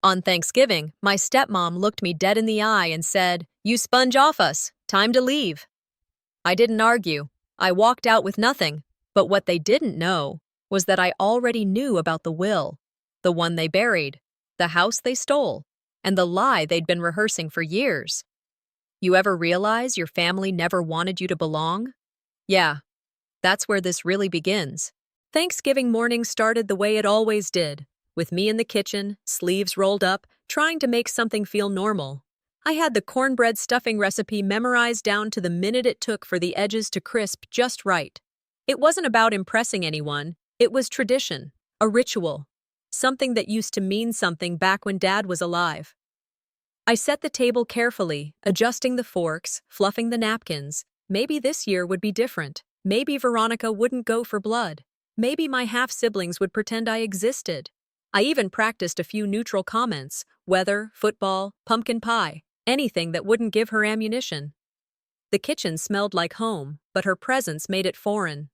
On Thanksgiving, my stepmom looked me dead in the eye and said, "You sponge off us. Time to leave." I didn't argue. I walked out with nothing. But what they didn't know was that I already knew about the will, the one they buried, the house they stole, and the lie they'd been rehearsing for years. You ever realize your family never wanted you to belong? Yeah, that's where this really begins. Thanksgiving morning started the way it always did, with me in the kitchen, sleeves rolled up, trying to make something feel normal. I had the cornbread stuffing recipe memorized down to the minute it took for the edges to crisp just right. It wasn't about impressing anyone, it was tradition, a ritual, something that used to mean something back when Dad was alive. I set the table carefully, adjusting the forks, fluffing the napkins. Maybe this year would be different. Maybe Veronica wouldn't go for blood. Maybe my half-siblings would pretend I existed. I even practiced a few neutral comments: weather, football, pumpkin pie, anything that wouldn't give her ammunition. The kitchen smelled like home, but her presence made it foreign.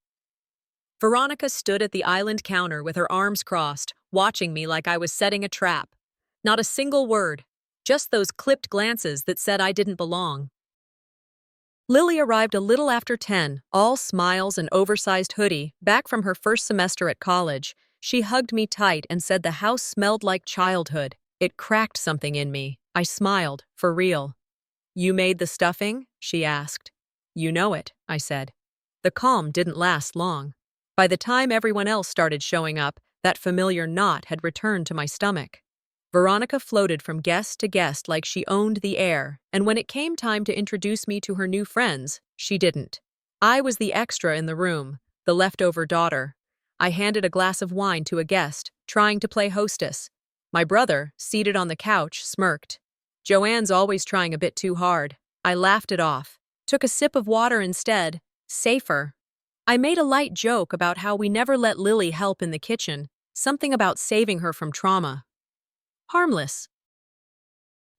Veronica stood at the island counter with her arms crossed, watching me like I was setting a trap. Not a single word, just those clipped glances that said I didn't belong. Lily arrived a little after 10, all smiles and oversized hoodie, back from her first semester at college. She hugged me tight and said the house smelled like childhood. It cracked something in me. I smiled, for real. "You made the stuffing?" she asked. "You know it," I said. The calm didn't last long. By the time everyone else started showing up, that familiar knot had returned to my stomach. Veronica floated from guest to guest like she owned the air, and when it came time to introduce me to her new friends, she didn't. I was the extra in the room, the leftover daughter. I handed a glass of wine to a guest, trying to play hostess. My brother, seated on the couch, smirked. "Joanne's always trying a bit too hard." I laughed it off, took a sip of water instead. Safer. I made a light joke about how we never let Lily help in the kitchen, something about saving her from trauma. Harmless.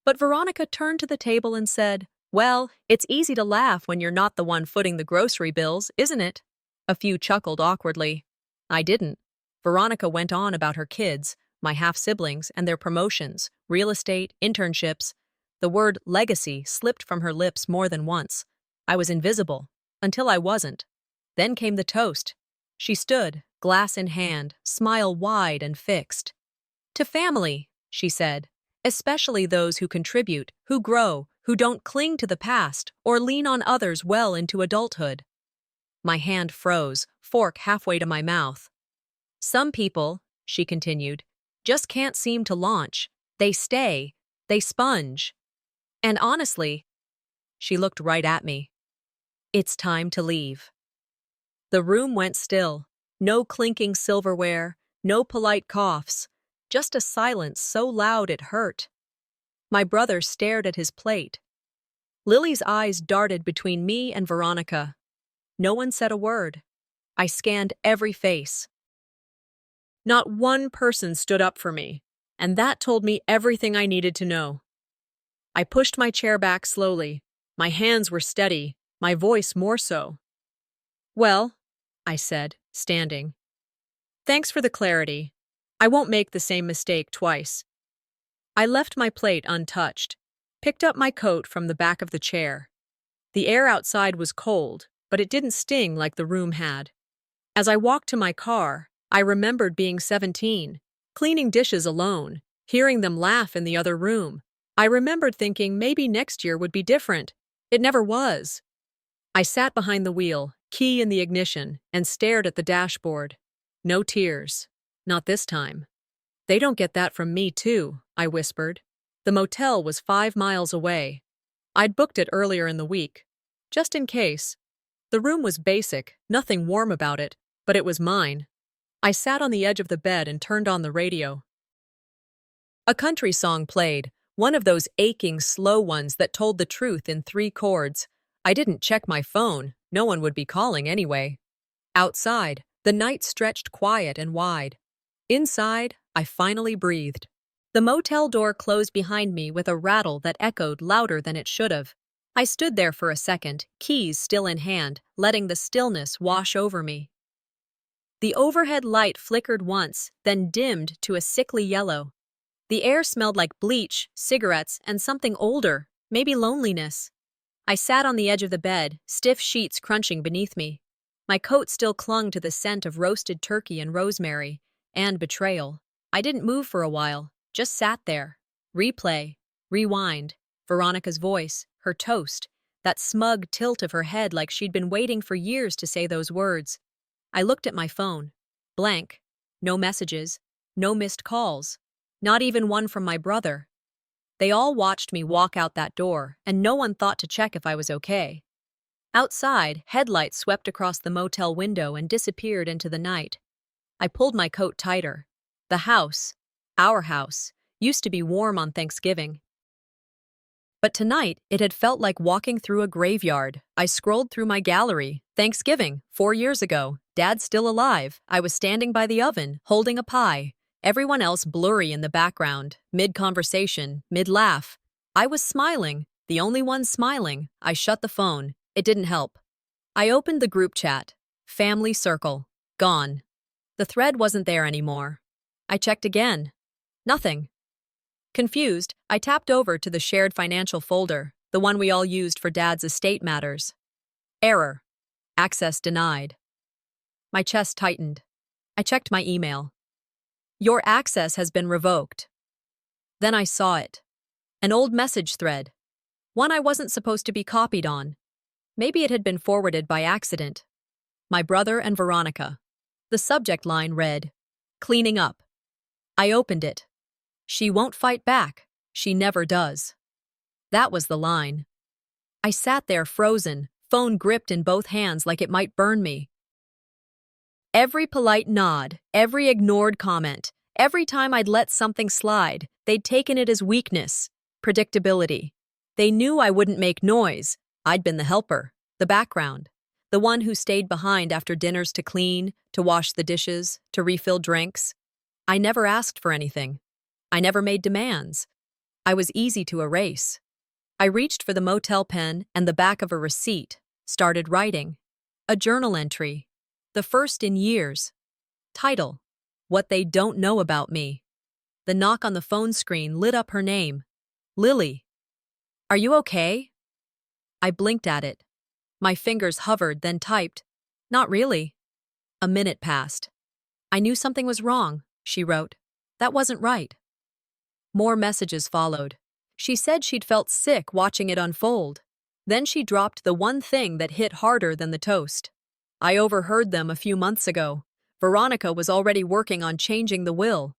But Veronica turned to the table and said, "Well, it's easy to laugh when you're not the one footing the grocery bills, isn't it?" A few chuckled awkwardly. I didn't. Veronica went on about her kids, my half-siblings, and their promotions, real estate, internships. The word legacy slipped from her lips more than once. I was invisible, until I wasn't. Then came the toast. She stood, glass in hand, smile wide and fixed. "To family," she said, "especially those who contribute, who grow, who don't cling to the past or lean on others well into adulthood." My hand froze, fork halfway to my mouth. "Some people," she continued, "just can't seem to launch. They stay. They sponge. And honestly," she looked right at me, "it's time to leave." The room went still. No clinking silverware, no polite coughs. Just a silence so loud it hurt. My brother stared at his plate. Lily's eyes darted between me and Veronica. No one said a word. I scanned every face. Not one person stood up for me, and that told me everything I needed to know. I pushed my chair back slowly. My hands were steady, my voice more so. "Well," I said, standing. "Thanks for the clarity. I won't make the same mistake twice." I left my plate untouched, picked up my coat from the back of the chair. The air outside was cold, but it didn't sting like the room had. As I walked to my car, I remembered being 17, cleaning dishes alone, hearing them laugh in the other room. I remembered thinking maybe next year would be different. It never was. I sat behind the wheel, key in the ignition, and stared at the dashboard. No tears. Not this time. "They don't get that from me, too," I whispered. The motel was 5 miles away. I'd booked it earlier in the week, just in case. The room was basic, nothing warm about it, but it was mine. I sat on the edge of the bed and turned on the radio. A country song played, one of those aching, slow ones that told the truth in 3 chords. I didn't check my phone, no one would be calling anyway. Outside, the night stretched quiet and wide. Inside, I finally breathed. The motel door closed behind me with a rattle that echoed louder than it should have. I stood there for a second, keys still in hand, letting the stillness wash over me. The overhead light flickered once, then dimmed to a sickly yellow. The air smelled like bleach, cigarettes, and something older, maybe loneliness. I sat on the edge of the bed, stiff sheets crunching beneath me. My coat still clung to the scent of roasted turkey and rosemary, and betrayal. I didn't move for a while, just sat there. Replay, rewind, Veronica's voice, her toast, that smug tilt of her head like she'd been waiting for years to say those words. I looked at my phone. Blank. No messages, no missed calls, not even one from my brother. They all watched me walk out that door, and no one thought to check if I was okay. Outside, headlights swept across the motel window and disappeared into the night. I pulled my coat tighter. The house, our house, used to be warm on Thanksgiving. But tonight, it had felt like walking through a graveyard. I scrolled through my gallery. Thanksgiving, 4 years ago. Dad still alive. I was standing by the oven, holding a pie. Everyone else blurry in the background, mid-conversation, mid-laugh. I was smiling, the only one smiling. I shut the phone. It didn't help. I opened the group chat. Family circle. Gone. The thread wasn't there anymore. I checked again. Nothing. Confused, I tapped over to the shared financial folder, the one we all used for Dad's estate matters. Error. Access denied. My chest tightened. I checked my email. Your access has been revoked. Then I saw it. An old message thread. One I wasn't supposed to be copied on. Maybe it had been forwarded by accident. My brother and Veronica. The subject line read, "Cleaning up." I opened it. "She won't fight back. She never does." That was the line. I sat there frozen, phone gripped in both hands like it might burn me. Every polite nod, every ignored comment, every time I'd let something slide, they'd taken it as weakness, predictability. They knew I wouldn't make noise. I'd been the helper, the background, the one who stayed behind after dinners to clean, to wash the dishes, to refill drinks. I never asked for anything. I never made demands. I was easy to erase. I reached for the motel pen and the back of a receipt, started writing. A journal entry. The first in years. Title: What They Don't Know About Me. The knock on the phone screen lit up her name. Lily. "Are you okay?" I blinked at it. My fingers hovered, then typed. "Not really." A minute passed. "I knew something was wrong," she wrote. "That wasn't right." More messages followed. She said she'd felt sick watching it unfold. Then she dropped the one thing that hit harder than the toast. I overheard them a few months ago. Veronica was already working on changing the will.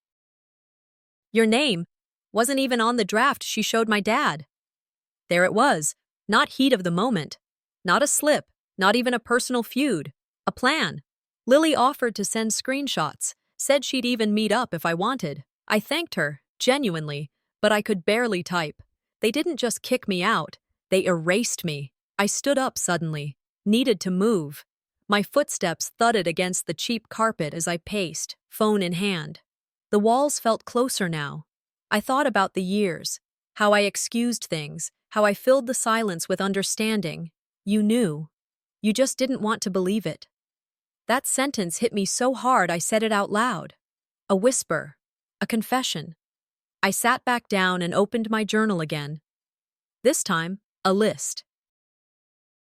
Your name wasn't even on the draft she showed my dad. There it was, not heat of the moment, not a slip, not even a personal feud, a plan. Lily offered to send screenshots, said she'd even meet up if I wanted. I thanked her, genuinely, but I could barely type. They didn't just kick me out, they erased me. I stood up suddenly, needed to move. My footsteps thudded against the cheap carpet as I paced, phone in hand. The walls felt closer now. I thought about the years, how I excused things, how I filled the silence with understanding. You knew. You just didn't want to believe it. That sentence hit me so hard I said it out loud. A whisper. A confession. I sat back down and opened my journal again. This time, a list.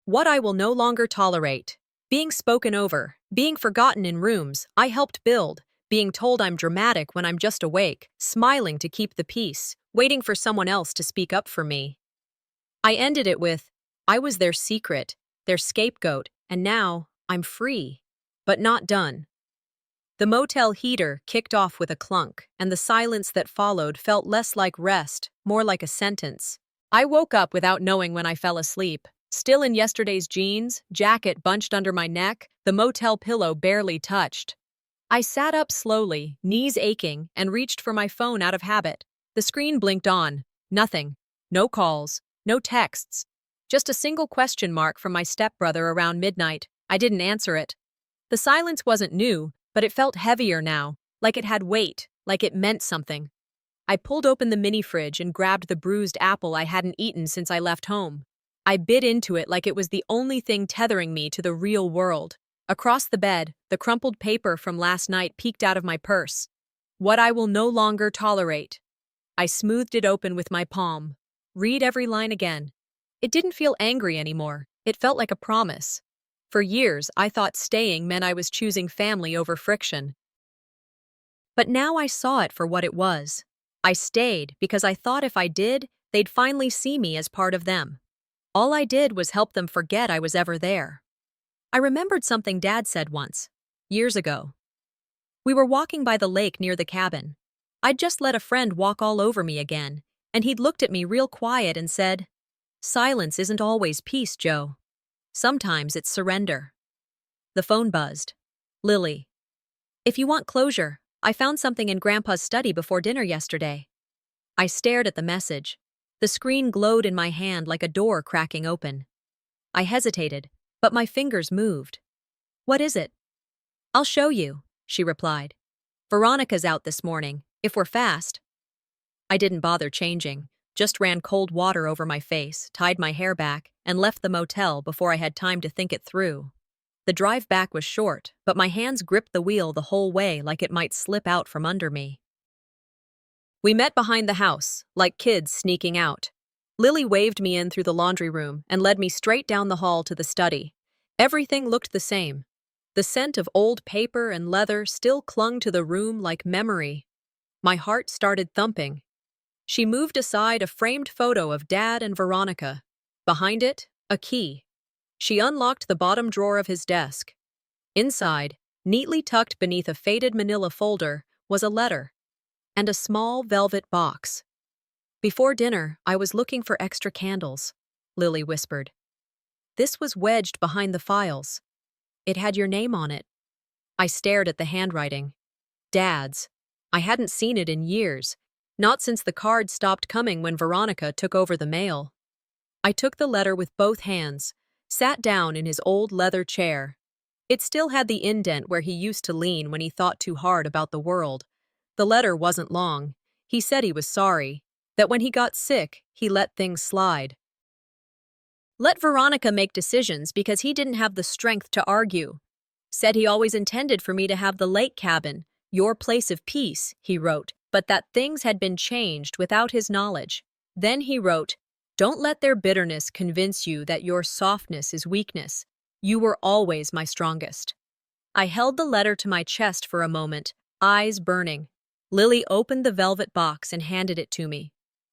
What I will no longer tolerate. Being spoken over, being forgotten in rooms I helped build, being told I'm dramatic when I'm just awake, smiling to keep the peace, waiting for someone else to speak up for me. I ended it with, I was their secret, their scapegoat, and now I'm free. But not done. The motel heater kicked off with a clunk, and the silence that followed felt less like rest, more like a sentence. I woke up without knowing when I fell asleep. Still in yesterday's jeans, jacket bunched under my neck, the motel pillow barely touched. I sat up slowly, knees aching, and reached for my phone out of habit. The screen blinked on. Nothing. No calls. No texts. Just a single question mark from my stepbrother around midnight. I didn't answer it. The silence wasn't new, but it felt heavier now, like it had weight, like it meant something. I pulled open the mini fridge and grabbed the bruised apple I hadn't eaten since I left home. I bit into it like it was the only thing tethering me to the real world. Across the bed, the crumpled paper from last night peeked out of my purse. What I will no longer tolerate. I smoothed it open with my palm. Read every line again. It didn't feel angry anymore. It felt like a promise. For years, I thought staying meant I was choosing family over friction. But now I saw it for what it was. I stayed because I thought if I did, they'd finally see me as part of them. All I did was help them forget I was ever there. I remembered something Dad said once, years ago. We were walking by the lake near the cabin. I'd just let a friend walk all over me again, and he'd looked at me real quiet and said, "Silence isn't always peace, Joe. Sometimes it's surrender." The phone buzzed. Lily. "If you want closure, I found something in Grandpa's study before dinner yesterday." I stared at the message. The screen glowed in my hand like a door cracking open. I hesitated, but my fingers moved. "What is it?" "I'll show you," she replied. "Veronica's out this morning, if we're fast." I didn't bother changing, just ran cold water over my face, tied my hair back, and left the motel before I had time to think it through. The drive back was short, but my hands gripped the wheel the whole way like it might slip out from under me. We met behind the house, like kids sneaking out. Lily waved me in through the laundry room and led me straight down the hall to the study. Everything looked the same. The scent of old paper and leather still clung to the room like memory. My heart started thumping. She moved aside a framed photo of Dad and Veronica. Behind it, a key. She unlocked the bottom drawer of his desk. Inside, neatly tucked beneath a faded manila folder, was a letter and a small velvet box. "Before dinner, I was looking for extra candles," Lily whispered. "This was wedged behind the files. It had your name on it." I stared at the handwriting. Dad's. I hadn't seen it in years, not since the card stopped coming when Veronica took over the mail. I took the letter with both hands, sat down in his old leather chair. It still had the indent where he used to lean when he thought too hard about the world. The letter wasn't long. He said he was sorry, that when he got sick, he let things slide. Let Veronica make decisions because he didn't have the strength to argue. Said he always intended for me to have the lake cabin, your place of peace, he wrote, but that things had been changed without his knowledge. Then he wrote, "Don't let their bitterness convince you that your softness is weakness. You were always my strongest." I held the letter to my chest for a moment, eyes burning. Lily opened the velvet box and handed it to me.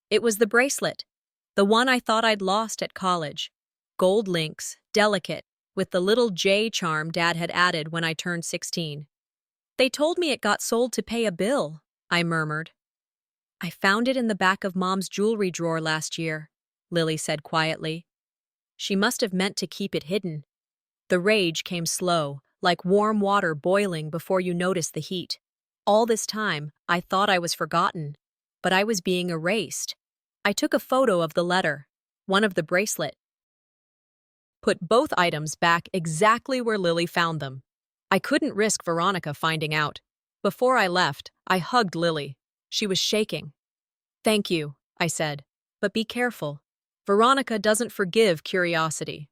It was the bracelet, the one I thought I'd lost at college. Gold links, delicate, with the little J charm Dad had added when I turned 16. "They told me it got sold to pay a bill," I murmured. "I found it in the back of Mom's jewelry drawer last year," Lily said quietly. She must have meant to keep it hidden. The rage came slow, like warm water boiling before you notice the heat. All this time, I thought I was forgotten, but I was being erased. I took a photo of the letter, one of the bracelet. Put both items back exactly where Lily found them. I couldn't risk Veronica finding out. Before I left, I hugged Lily. She was shaking. "Thank you," I said, "but be careful. Veronica doesn't forgive curiosity."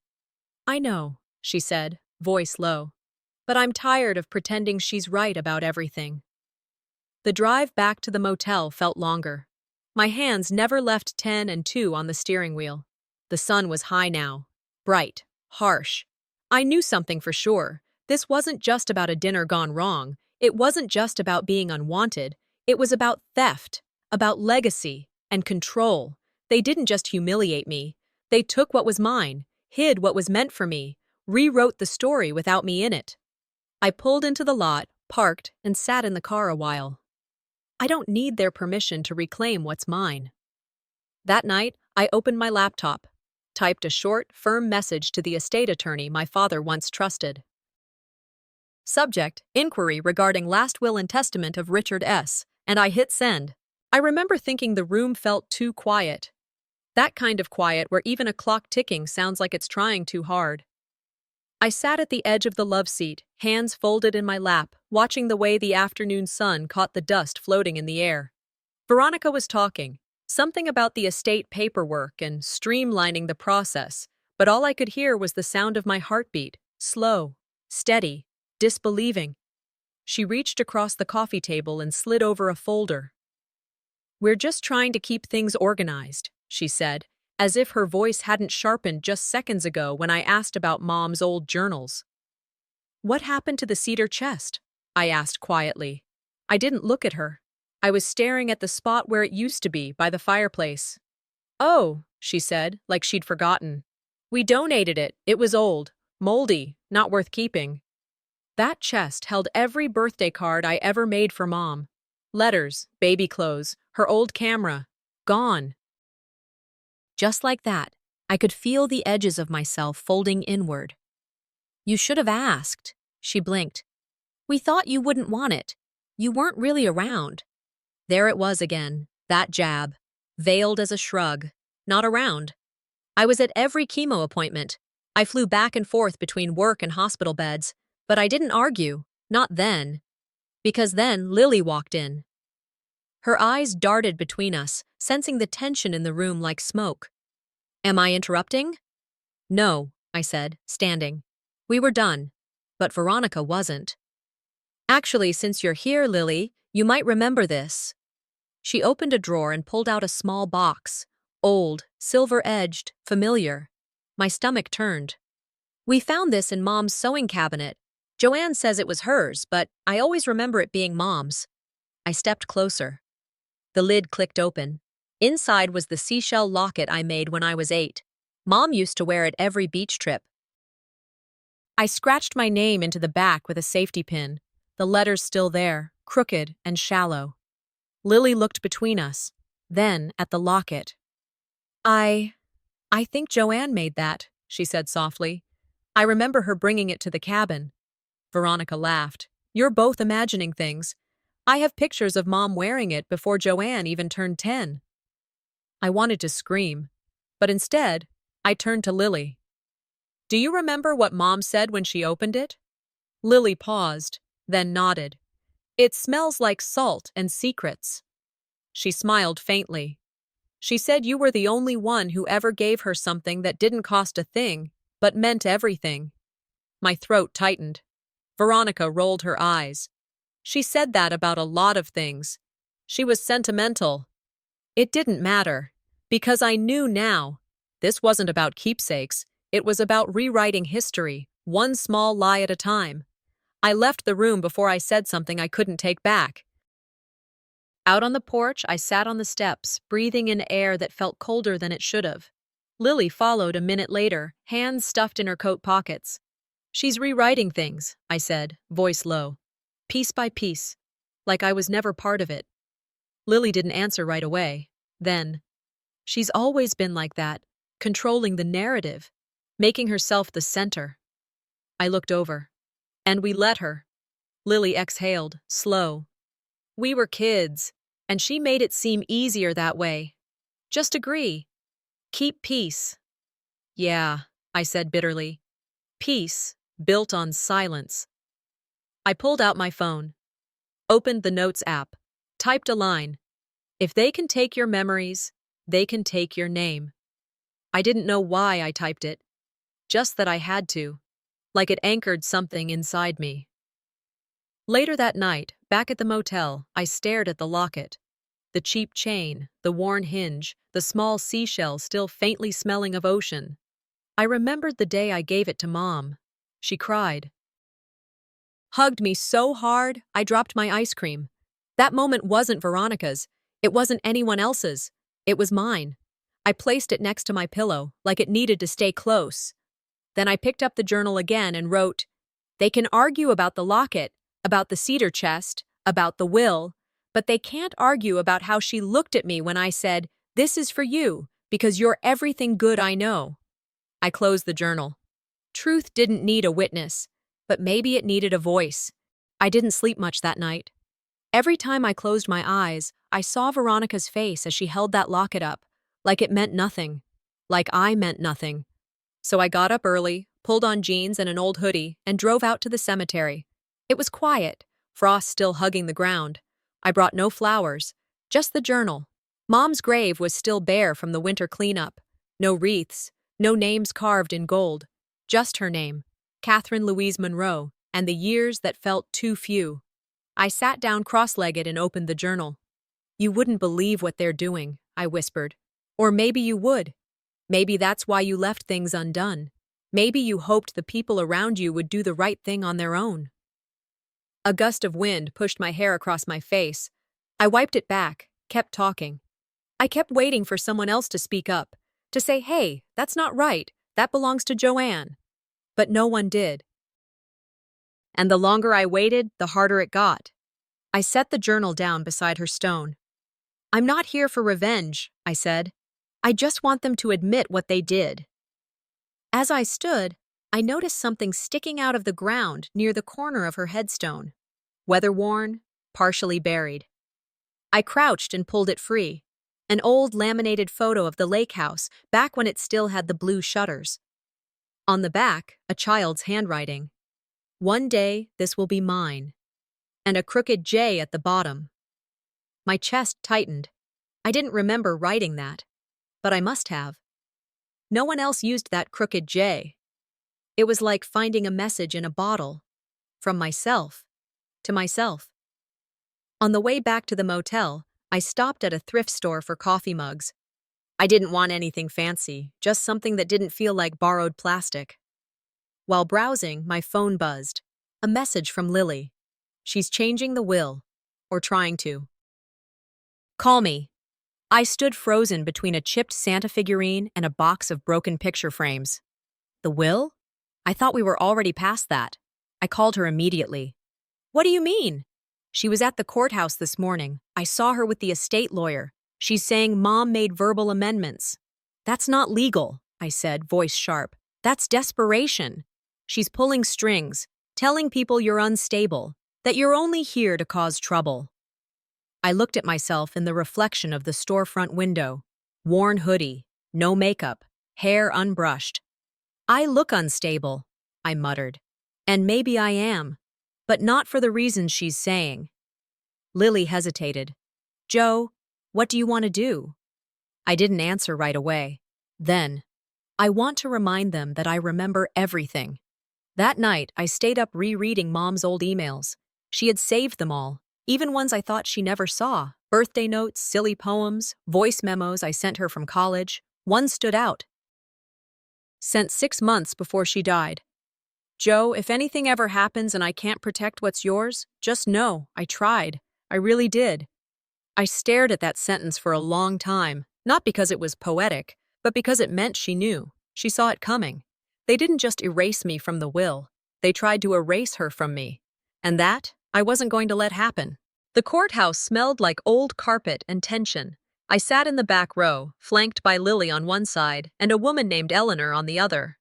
"I know," she said, voice low, "but I'm tired of pretending she's right about everything." The drive back to the motel felt longer. My hands never left 10 and 2 on the steering wheel. The sun was high now, bright, harsh. I knew something for sure. This wasn't just about a dinner gone wrong. It wasn't just about being unwanted. It was about theft, about legacy, and control. They didn't just humiliate me. They took what was mine, hid what was meant for me, rewrote the story without me in it. I pulled into the lot, parked, and sat in the car a while. I don't need their permission to reclaim what's mine. That night, I opened my laptop, typed a short, firm message to the estate attorney my father once trusted. Subject, inquiry regarding last will and testament of Richard S., and I hit send. I remember thinking the room felt too quiet. That kind of quiet where even a clock ticking sounds like it's trying too hard. I sat at the edge of the love seat, hands folded in my lap, watching the way the afternoon sun caught the dust floating in the air. Veronica was talking, something about the estate paperwork and streamlining the process, but all I could hear was the sound of my heartbeat, slow, steady, disbelieving. She reached across the coffee table and slid over a folder. "We're just trying to keep things organized," she said, as if her voice hadn't sharpened just seconds ago when I asked about Mom's old journals. "What happened to the cedar chest?" I asked quietly. I didn't look at her. I was staring at the spot where it used to be, by the fireplace. "Oh," she said, like she'd forgotten. "We donated it. It was old, moldy, not worth keeping." That chest held every birthday card I ever made for Mom. Letters, baby clothes, her old camera. Gone. Just like that, I could feel the edges of myself folding inward. "You should have asked," she blinked. "We thought you wouldn't want it. You weren't really around." There it was again, that jab, veiled as a shrug. Not around. I was at every chemo appointment. I flew back and forth between work and hospital beds, but I didn't argue, not then. Because then Lily walked in. Her eyes darted between us, sensing the tension in the room like smoke. "Am I interrupting?" "No," I said, standing. We were done. But Veronica wasn't. "Actually, since you're here, Lily, you might remember this." She opened a drawer and pulled out a small box. Old, silver-edged, familiar. My stomach turned. "We found this in Mom's sewing cabinet. Joanne says it was hers, but I always remember it being Mom's." I stepped closer. The lid clicked open. Inside was the seashell locket I made when I was 8. Mom used to wear it every beach trip. I scratched my name into the back with a safety pin, the letters still there, crooked and shallow. Lily looked between us, then at the locket. I think Joanne made that," she said softly. "I remember her bringing it to the cabin." Veronica laughed. "You're both imagining things. I have pictures of Mom wearing it before Joanne even turned 10. I wanted to scream, but instead, I turned to Lily. "Do you remember what Mom said when she opened it?" Lily paused, then nodded. "It smells like salt and secrets." She smiled faintly. "She said you were the only one who ever gave her something that didn't cost a thing, but meant everything." My throat tightened. Veronica rolled her eyes. "She said that about a lot of things. She was sentimental." It didn't matter, because I knew now. This wasn't about keepsakes. It was about rewriting history, one small lie at a time. I left the room before I said something I couldn't take back. Out on the porch, I sat on the steps, breathing in air that felt colder than it should have. Lily followed a minute later, hands stuffed in her coat pockets. "She's rewriting things," I said, voice low. "Piece by piece. Like I was never part of it." Lily didn't answer right away. Then, "She's always been like that, controlling the narrative, making herself the center." I looked over. "And we let her." Lily exhaled, slow. "We were kids, and she made it seem easier that way. Just agree. Keep peace." "Yeah," I said bitterly. "Peace, built on silence." I pulled out my phone, opened the Notes app, typed a line. "If they can take your memories, they can take your name." I didn't know why I typed it, just that I had to, like it anchored something inside me. Later that night, back at the motel, I stared at the locket. The cheap chain, the worn hinge, the small seashell still faintly smelling of ocean. I remembered the day I gave it to Mom. She cried. Hugged me so hard, I dropped my ice cream. That moment wasn't Veronica's. It wasn't anyone else's. It was mine. I placed it next to my pillow, like it needed to stay close. Then I picked up the journal again and wrote, "They can argue about the locket, about the cedar chest, about the will, but they can't argue about how she looked at me when I said, 'This is for you, because you're everything good I know.'" I closed the journal. Truth didn't need a witness, but maybe it needed a voice. I didn't sleep much that night. Every time I closed my eyes, I saw Veronica's face as she held that locket up, like it meant nothing, like I meant nothing. So I got up early, pulled on jeans and an old hoodie, and drove out to the cemetery. It was quiet, frost still hugging the ground. I brought no flowers, just the journal. Mom's grave was still bare from the winter cleanup. No wreaths, no names carved in gold. Just her name, Catherine Louise Monroe, and the years that felt too few. I sat down cross-legged and opened the journal. You wouldn't believe what they're doing, I whispered. Or maybe you would. Maybe that's why you left things undone. Maybe you hoped the people around you would do the right thing on their own. A gust of wind pushed my hair across my face. I wiped it back, kept talking. I kept waiting for someone else to speak up, to say, hey, that's not right, that belongs to Joanne. But no one did. And the longer I waited, the harder it got. I set the journal down beside her stone. I'm not here for revenge, I said. I just want them to admit what they did. As I stood, I noticed something sticking out of the ground near the corner of her headstone. Weather-worn, partially buried. I crouched and pulled it free. An old laminated photo of the lake house, back when it still had the blue shutters. On the back, a child's handwriting. One day, this will be mine. And a crooked J at the bottom. My chest tightened. I didn't remember writing that, but I must have. No one else used that crooked J. It was like finding a message in a bottle. From myself to myself. On the way back to the motel, I stopped at a thrift store for coffee mugs. I didn't want anything fancy, just something that didn't feel like borrowed plastic. While browsing, my phone buzzed. A message from Lily. She's changing the will, or trying to. Call me. I stood frozen between a chipped Santa figurine and a box of broken picture frames. The will? I thought we were already past that. I called her immediately. What do you mean? She was at the courthouse this morning. I saw her with the estate lawyer. She's saying Mom made verbal amendments. That's not legal, I said, voice sharp. That's desperation. She's pulling strings, telling people you're unstable, that you're only here to cause trouble. I looked at myself in the reflection of the storefront window. Worn hoodie, no makeup, hair unbrushed. I look unstable, I muttered. And maybe I am, but not for the reasons she's saying. Lily hesitated. Joe, what do you want to do? I didn't answer right away. Then, I want to remind them that I remember everything. That night, I stayed up rereading Mom's old emails. She had saved them all, even ones I thought she never saw. Birthday notes, silly poems, voice memos I sent her from college. One stood out. Sent 6 months before she died. Joe, if anything ever happens and I can't protect what's yours, just know I tried. I really did. I stared at that sentence for a long time, not because it was poetic, but because it meant she knew. She saw it coming. They didn't just erase me from the will. They tried to erase her from me. And that, I wasn't going to let happen. The courthouse smelled like old carpet and tension. I sat in the back row, flanked by Lily on one side and a woman named Eleanor on the other.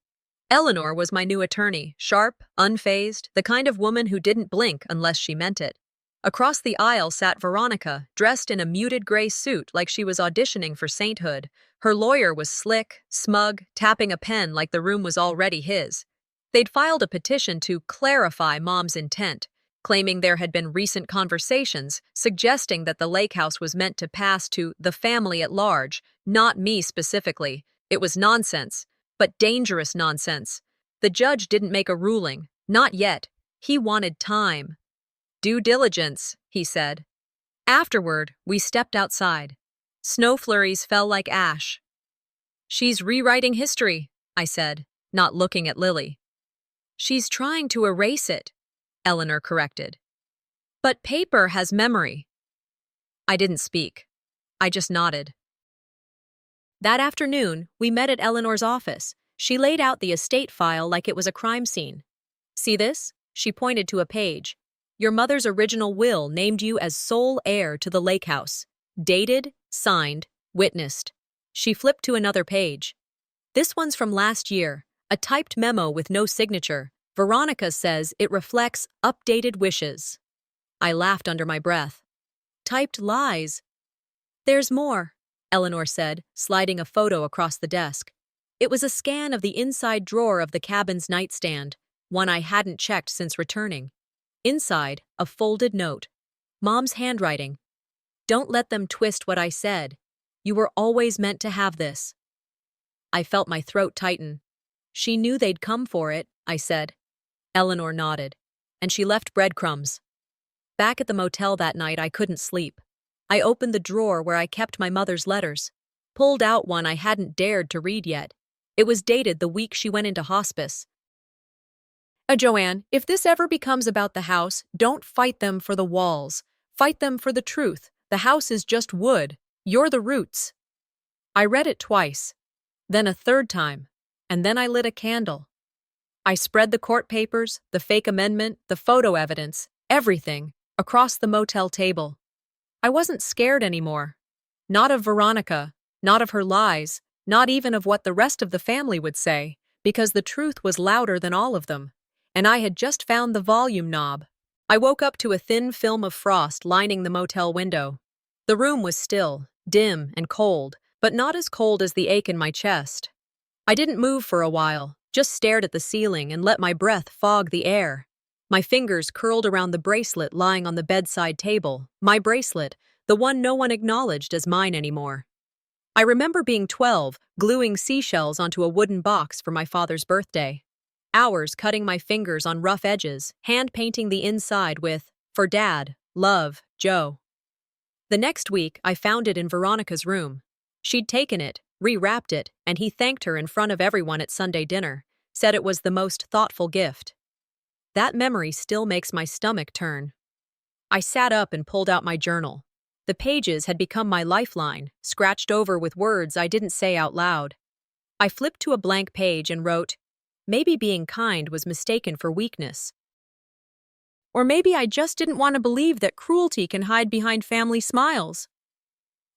Eleanor was my new attorney, sharp, unfazed, the kind of woman who didn't blink unless she meant it. Across the aisle sat Veronica, dressed in a muted gray suit like she was auditioning for sainthood. Her lawyer was slick, smug, tapping a pen like the room was already his. They'd filed a petition to clarify Mom's intent, claiming there had been recent conversations suggesting that the lake house was meant to pass to the family at large, not me specifically. It was nonsense, but dangerous nonsense. The judge didn't make a ruling, not yet. He wanted time. Due diligence, he said. Afterward, we stepped outside. Snow flurries fell like ash. She's rewriting history, I said, not looking at Lily. She's trying to erase it, Eleanor corrected. But paper has memory. I didn't speak. I just nodded. That afternoon, we met at Eleanor's office. She laid out the estate file like it was a crime scene. See this? She pointed to a page. Your mother's original will named you as sole heir to the lake house. Dated, signed, witnessed. She flipped to another page. This one's from last year, a typed memo with no signature. Veronica says it reflects updated wishes. I laughed under my breath. Typed lies. There's more, Eleanor said, sliding a photo across the desk. It was a scan of the inside drawer of the cabin's nightstand, one I hadn't checked since returning. Inside, a folded note. Mom's handwriting. Don't let them twist what I said. You were always meant to have this. I felt my throat tighten. She knew they'd come for it, I said. Eleanor nodded, and she left breadcrumbs. Back at the motel that night, I couldn't sleep. I opened the drawer where I kept my mother's letters, pulled out one I hadn't dared to read yet. It was dated the week she went into hospice. Joanne, if this ever becomes about the house, don't fight them for the walls. Fight them for the truth. The house is just wood. You're the roots. I read it twice, then a third time, and then I lit a candle. I spread the court papers, the fake amendment, the photo evidence, everything, across the motel table. I wasn't scared anymore. Not of Veronica, not of her lies, not even of what the rest of the family would say, because the truth was louder than all of them. And I had just found the volume knob. I woke up to a thin film of frost lining the motel window. The room was still, dim and cold, but not as cold as the ache in my chest. I didn't move for a while, just stared at the ceiling and let my breath fog the air. My fingers curled around the bracelet lying on the bedside table, my bracelet, the one no one acknowledged as mine anymore. I remember being 12, gluing seashells onto a wooden box for my father's birthday. Hours cutting my fingers on rough edges, hand-painting the inside with, "For Dad, love, Joe." The next week, I found it in Veronica's room. She'd taken it, rewrapped it, and he thanked her in front of everyone at Sunday dinner, said it was the most thoughtful gift. That memory still makes my stomach turn. I sat up and pulled out my journal. The pages had become my lifeline, scratched over with words I didn't say out loud. I flipped to a blank page and wrote, "Maybe being kind was mistaken for weakness. Or maybe I just didn't want to believe that cruelty can hide behind family smiles."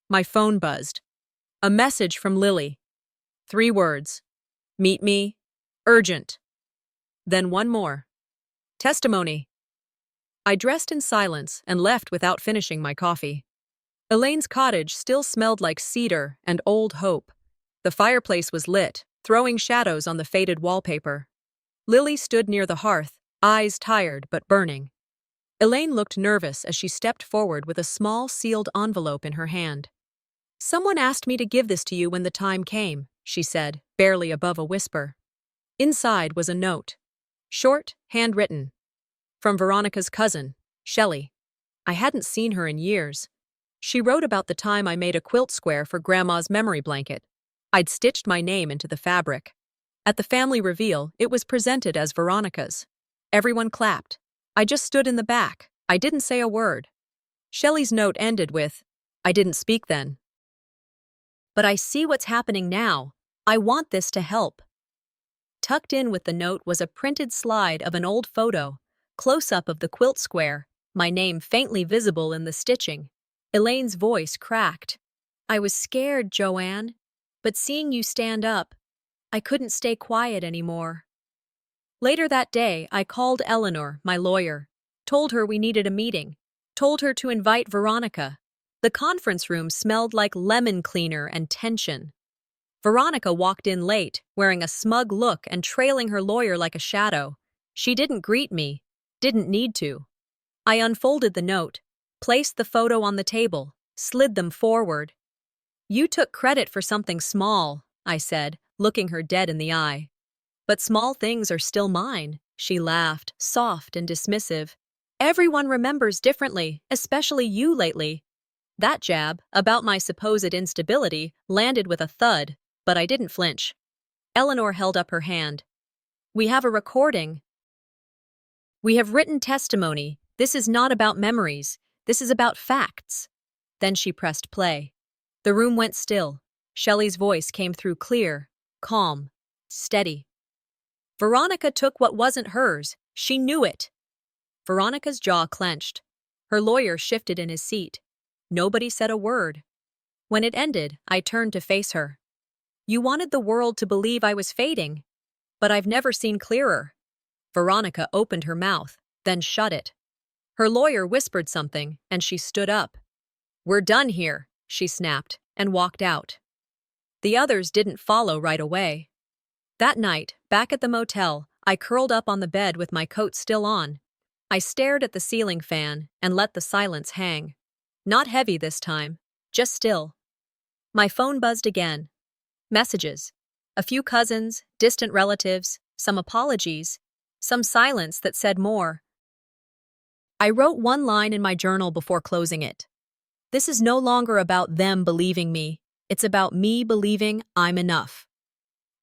My phone buzzed. A message from Lily. 3 words. "Meet me. Urgent." Then one more. "Testimony." I dressed in silence and left without finishing my coffee. Elaine's cottage still smelled like cedar and old hope. The fireplace was lit, throwing shadows on the faded wallpaper. Lily stood near the hearth, eyes tired but burning. Elaine looked nervous as she stepped forward with a small sealed envelope in her hand. "Someone asked me to give this to you when the time came," she said, barely above a whisper. Inside was a note. Short, handwritten. From Veronica's cousin, Shelley. I hadn't seen her in years. She wrote about the time I made a quilt square for Grandma's memory blanket. I'd stitched my name into the fabric. At the family reveal, it was presented as Veronica's. Everyone clapped. I just stood in the back. I didn't say a word. Shelley's note ended with, "I didn't speak then. But I see what's happening now. I want this to help." Tucked in with the note was a printed slide of an old photo, close-up of the quilt square, my name faintly visible in the stitching. Elaine's voice cracked. "I was scared, Joanne, but seeing you stand up, I couldn't stay quiet anymore." Later that day, I called Eleanor, my lawyer, told her we needed a meeting, told her to invite Veronica. The conference room smelled like lemon cleaner and tension. Veronica walked in late, wearing a smug look and trailing her lawyer like a shadow. She didn't greet me, didn't need to. I unfolded the note, placed the photo on the table, slid them forward. "You took credit for something small," I said, looking her dead in the eye. "But small things are still mine," she laughed, soft and dismissive. "Everyone remembers differently, especially you lately." That jab, about my supposed instability, landed with a thud, but I didn't flinch. Eleanor held up her hand. "We have a recording. We have written testimony. This is not about memories. This is about facts." Then she pressed play. The room went still. Shelley's voice came through clear, calm, steady. "Veronica took what wasn't hers. She knew it." Veronica's jaw clenched. Her lawyer shifted in his seat. Nobody said a word. When it ended, I turned to face her. "You wanted the world to believe I was fading, but I've never seen clearer." Veronica opened her mouth, then shut it. Her lawyer whispered something, and she stood up. "We're done here," she snapped, and walked out. The others didn't follow right away. That night, back at the motel, I curled up on the bed with my coat still on. I stared at the ceiling fan and let the silence hang. Not heavy this time, just still. My phone buzzed again. Messages. A few cousins, distant relatives, some apologies, some silence that said more. I wrote one line in my journal before closing it. This is no longer about them believing me. It's about me believing I'm enough.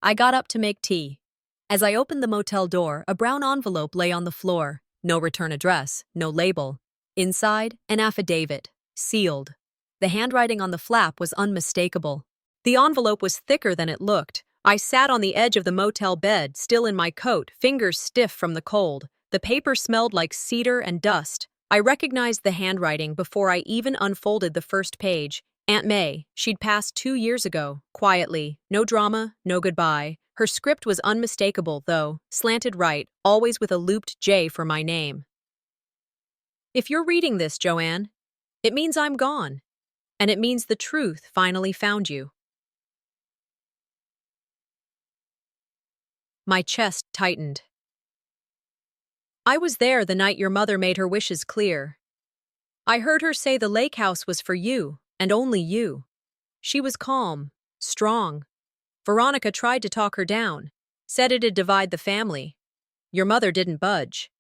I got up to make tea. As I opened the motel door, a brown envelope lay on the floor. No return address, no label. Inside, an affidavit, sealed. The handwriting on the flap was unmistakable. The envelope was thicker than it looked. I sat on the edge of the motel bed, still in my coat, fingers stiff from the cold. The paper smelled like cedar and dust. I recognized the handwriting before I even unfolded the first page. Aunt May, she'd passed 2 years ago, quietly. No drama, no goodbye. Her script was unmistakable, though, slanted right, always with a looped J for my name. If you're reading this, Joanne, it means I'm gone. And it means the truth finally found you. My chest tightened. I was there the night your mother made her wishes clear. I heard her say the lake house was for you, and only you. She was calm, strong. Veronica tried to talk her down, said it'd divide the family. Your mother didn't budge.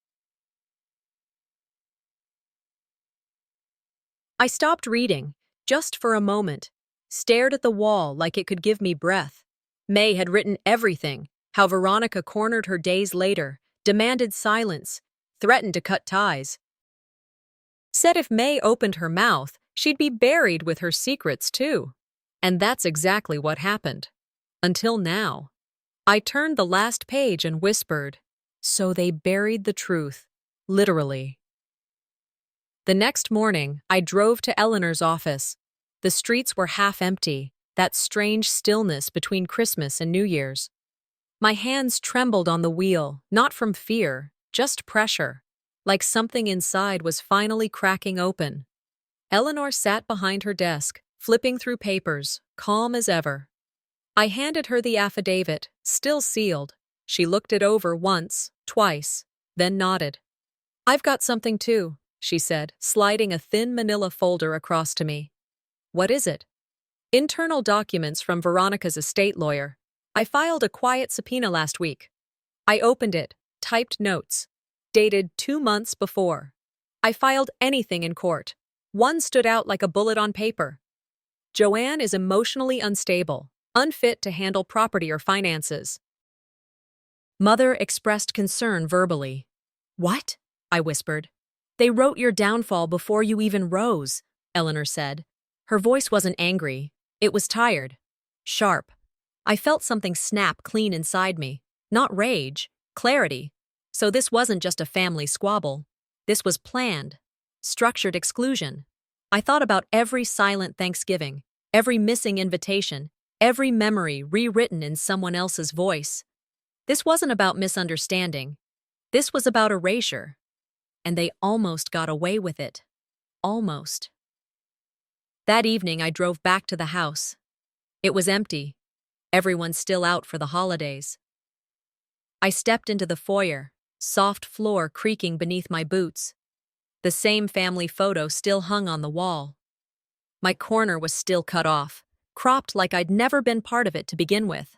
I stopped reading, just for a moment, stared at the wall like it could give me breath. May had written everything, how Veronica cornered her days later, demanded silence, threatened to cut ties. Said if May opened her mouth, she'd be buried with her secrets too. And that's exactly what happened. Until now. I turned the last page and whispered, so they buried the truth, literally. The next morning, I drove to Eleanor's office. The streets were half empty, that strange stillness between Christmas and New Year's. My hands trembled on the wheel, not from fear, just pressure, like something inside was finally cracking open. Eleanor sat behind her desk, flipping through papers, calm as ever. I handed her the affidavit, still sealed. She looked it over once, twice, then nodded. I've got something too, she said, sliding a thin manila folder across to me. What is it? Internal documents from Veronica's estate lawyer. I filed a quiet subpoena last week. I opened it, typed notes, dated 2 months before. I filed anything in court. One stood out like a bullet on paper. Joanne is emotionally unstable, unfit to handle property or finances. Mother expressed concern verbally. What? I whispered. They wrote your downfall before you even rose, Eleanor said. Her voice wasn't angry. It was tired. Sharp. I felt something snap clean inside me. Not rage, clarity. So this wasn't just a family squabble. This was planned. Structured exclusion. I thought about every silent Thanksgiving, every missing invitation, every memory rewritten in someone else's voice. This wasn't about misunderstanding. This was about erasure. And they almost got away with it. Almost. That evening, I drove back to the house. It was empty. Everyone still out for the holidays. I stepped into the foyer, soft floor creaking beneath my boots. The same family photo still hung on the wall. My corner was still cut off, cropped like I'd never been part of it to begin with.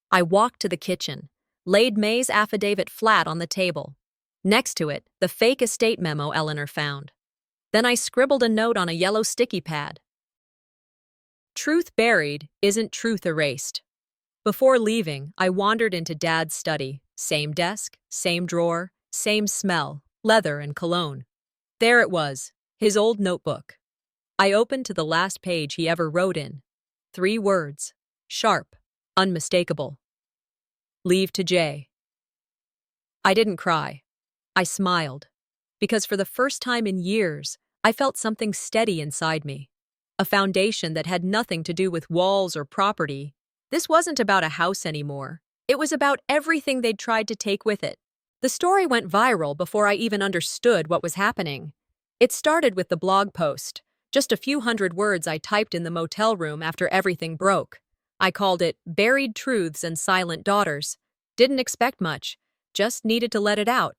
I walked to the kitchen, laid May's affidavit flat on the table. Next to it, the fake estate memo Eleanor found. Then I scribbled a note on a yellow sticky pad. Truth buried isn't truth erased. Before leaving, I wandered into Dad's study. Same desk, same drawer, same smell, leather and cologne. There it was, his old notebook. I opened to the last page he ever wrote in. 3 words. Sharp. Unmistakable. Leave to Jay. I didn't cry. I smiled. Because for the first time in years, I felt something steady inside me. A foundation that had nothing to do with walls or property. This wasn't about a house anymore. It was about everything they'd tried to take with it. The story went viral before I even understood what was happening. It started with the blog post, just a few hundred words I typed in the motel room after everything broke. I called it Buried Truths and Silent Daughters. Didn't expect much, just needed to let it out.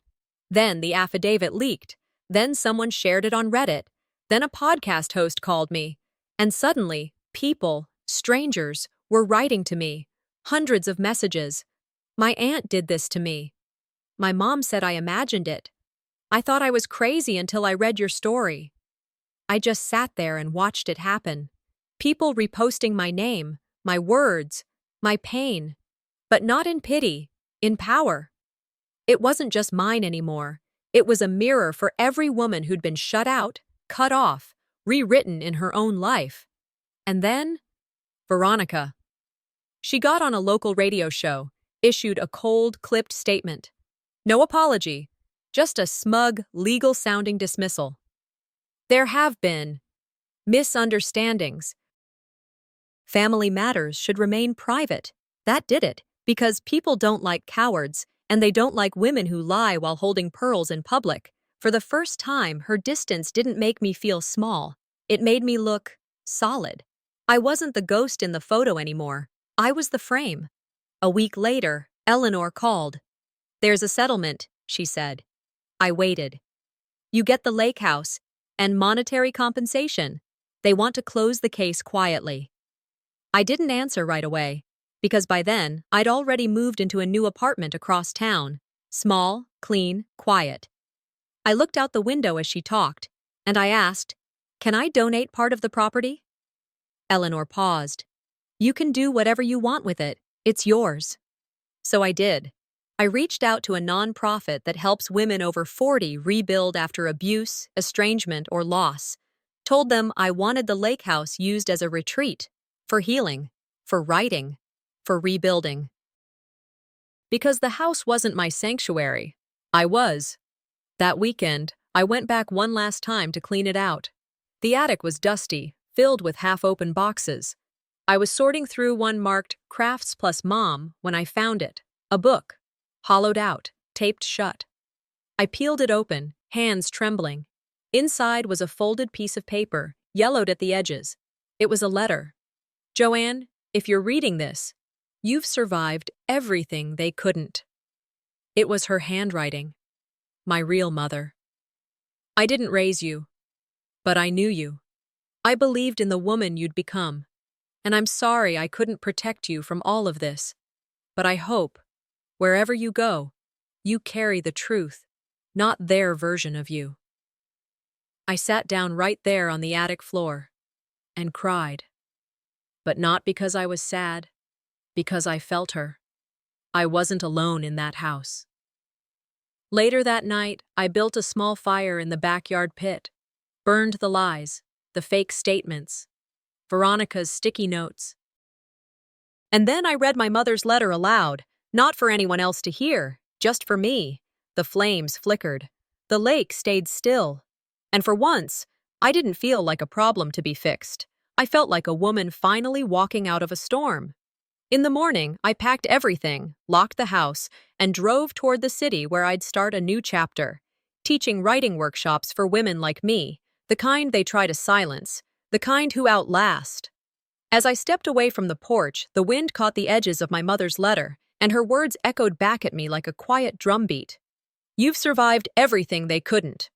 Then the affidavit leaked. Then someone shared it on Reddit. Then a podcast host called me. And suddenly, people, strangers, were writing to me. Hundreds of messages. My aunt did this to me. My mom said I imagined it. I thought I was crazy until I read your story. I just sat there and watched it happen. People reposting my name, my words, my pain. But not in pity, in power. It wasn't just mine anymore. It was a mirror for every woman who'd been shut out, cut off, rewritten in her own life. And then, Veronica. She got on a local radio show, issued a cold, clipped statement. No apology, just a smug, legal-sounding dismissal. There have been misunderstandings. Family matters should remain private. That did it, because people don't like cowards, and they don't like women who lie while holding pearls in public. For the first time, her distance didn't make me feel small. It made me look solid. I wasn't the ghost in the photo anymore. I was the frame. A week later, Eleanor called. "There's a settlement," she said. I waited. "You get the lake house and monetary compensation. They want to close the case quietly." I didn't answer right away, because by then, I'd already moved into a new apartment across town. Small, clean, quiet. I looked out the window as she talked, and I asked, "Can I donate part of the property?" Eleanor paused. "You can do whatever you want with it. It's yours." So I did. I reached out to a nonprofit that helps women over 40 rebuild after abuse, estrangement, or loss. Told them I wanted the lake house used as a retreat, for healing, for writing, for rebuilding. Because the house wasn't my sanctuary, I was. That weekend, I went back one last time to clean it out. The attic was dusty, filled with half-open boxes. I was sorting through one marked Crafts plus Mom when I found it, a book, hollowed out, taped shut. I peeled it open, hands trembling. Inside was a folded piece of paper, yellowed at the edges. It was a letter. "Joanne, if you're reading this, you've survived everything they couldn't." It was her handwriting. My real mother. "I didn't raise you, but I knew you. I believed in the woman you'd become. And I'm sorry I couldn't protect you from all of this. But I hope, wherever you go, you carry the truth, not their version of you." I sat down right there on the attic floor and cried. But not because I was sad, because I felt her. I wasn't alone in that house. Later that night, I built a small fire in the backyard pit, burned the lies, the fake statements, Veronica's sticky notes. And then I read my mother's letter aloud, not for anyone else to hear, just for me. The flames flickered. The lake stayed still. And for once, I didn't feel like a problem to be fixed. I felt like a woman finally walking out of a storm. In the morning, I packed everything, locked the house, and drove toward the city where I'd start a new chapter, teaching writing workshops for women like me, the kind they try to silence, the kind who outlast. As I stepped away from the porch, the wind caught the edges of my mother's letter, and her words echoed back at me like a quiet drumbeat. "You've survived everything they couldn't.